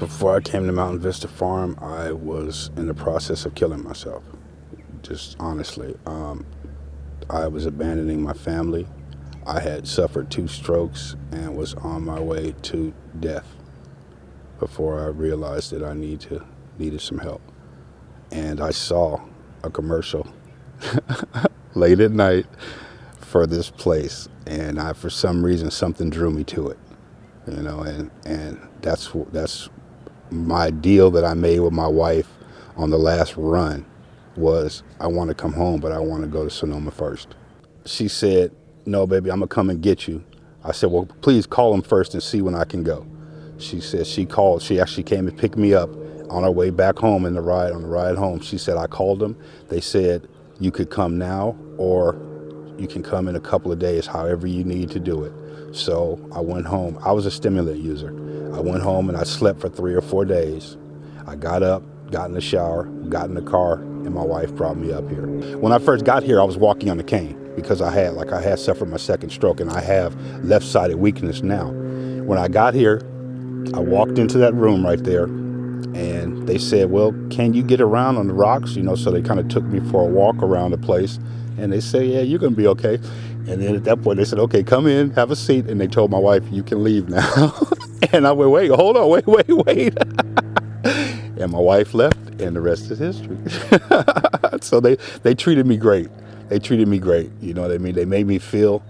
Before I came to Mountain Vista Farm, I was in the process of killing myself. Just honestly, I was abandoning my family. I had suffered 2 strokes and was on my way to death before I realized that I needed some help. And I saw a commercial late at night for this place, and for some reason something drew me to it. And that's my deal that I made with my wife on the last run was I want to come home, but I want to go to Sonoma first. She said, "No, baby, I'm gonna come and get you." I said, "Well, please call them first and see when I can go." She said she called. She actually came and picked me up on our way back home on the ride home. She said, "I called them. They said you could come now or you can come in a couple of days, however you need to do it." So I went home. I was a stimulant user. I went home and I slept for 3 or 4 days. I got up, got in the shower, got in the car, and my wife brought me up here. When I first got here, I was walking on a cane because I had suffered my 2nd stroke and I have left-sided weakness now. When I got here, I walked into that room right there and they said, "Well, can you get around on the rocks?" So they kind of took me for a walk around the place and they said, "Yeah, you're going to be okay." And then at that point they said, "Okay, come in, have a seat." And they told my wife, "You can leave now." And I went, "Wait, hold on, wait. And my wife left and the rest is history. So they treated me great. They treated me great. You know what I mean? They made me feel,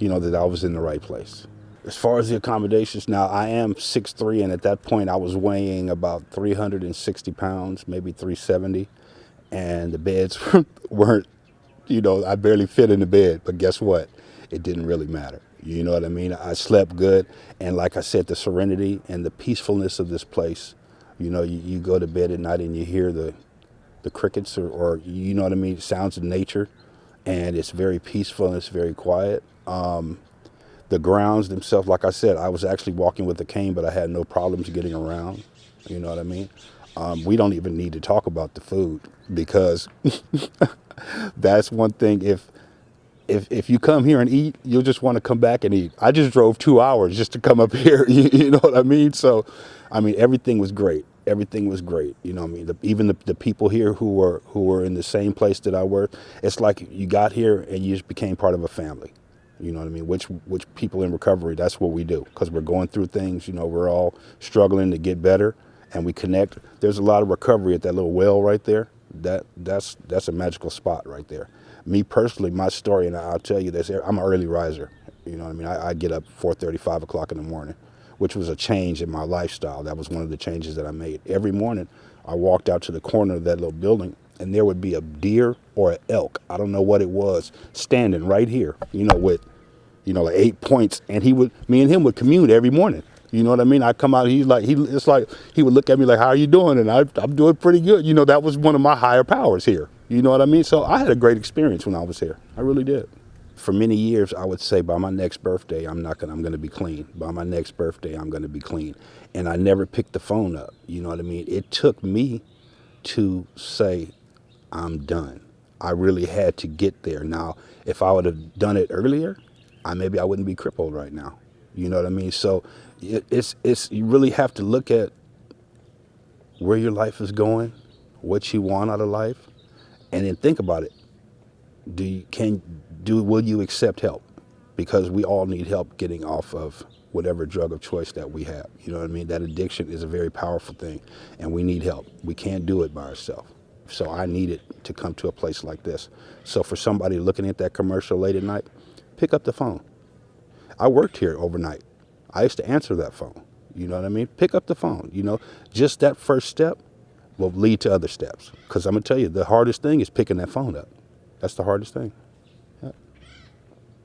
that I was in the right place. As far as the accommodations, now I am 6'3", and at that point I was weighing about 360 pounds, maybe 370. And the beds weren't, I barely fit in the bed, but guess what? It didn't really matter. You know what I mean? I slept good. And like I said, the serenity and the peacefulness of this place, you go to bed at night and you hear the crickets or you know what I mean, sounds of nature. And it's very peaceful and it's very quiet. The grounds themselves, like I said, I was actually walking with a cane, but I had no problems getting around. You know what I mean? We don't even need to talk about the food because that's one thing. If you come here and eat, you'll just want to come back and eat. I just drove 2 hours just to come up here. You know what I mean? So, everything was great. Everything was great. You know what I mean? Even the people here who were in the same place that I were, it's like you got here and you just became part of a family. You know what I mean? Which people in recovery, that's what we do because we're going through things. We're all struggling to get better and we connect. There's a lot of recovery at that little well right there. That's a magical spot right there. Me personally, my story, and I'll tell you this, I'm an early riser. You know what I mean? I get up 4:30, 5 o'clock in the morning, which was a change in my lifestyle. That was one of the changes that I made. Every morning, I walked out to the corner of that little building, and there would be a deer or an elk, I don't know what it was, standing right here, with, like 8 points, and me and him would commune every morning. You know what I mean? I come out, it's like he would look at me like, "How are you doing?" And I'm doing pretty good. That was one of my higher powers here. You know what I mean? So I had a great experience when I was here. I really did. For many years, I would say by my next birthday, I'm going to be clean. By my next birthday, I'm going to be clean. And I never picked the phone up. You know what I mean? It took me to say, I'm done. I really had to get there. Now, if I would have done it earlier, maybe I wouldn't be crippled right now. You know what I mean? So it's you really have to look at where your life is going, what you want out of life, and then think about it. Will you accept help? Because we all need help getting off of whatever drug of choice that we have. You know what I mean? That addiction is a very powerful thing, and we need help. We can't do it by ourselves. So I needed to come to a place like this. So for somebody looking at that commercial late at night, pick up the phone. I worked here overnight. I used to answer that phone. You know what I mean? Pick up the phone. Just that first step will lead to other steps. Because I'm going to tell you, the hardest thing is picking that phone up. That's the hardest thing.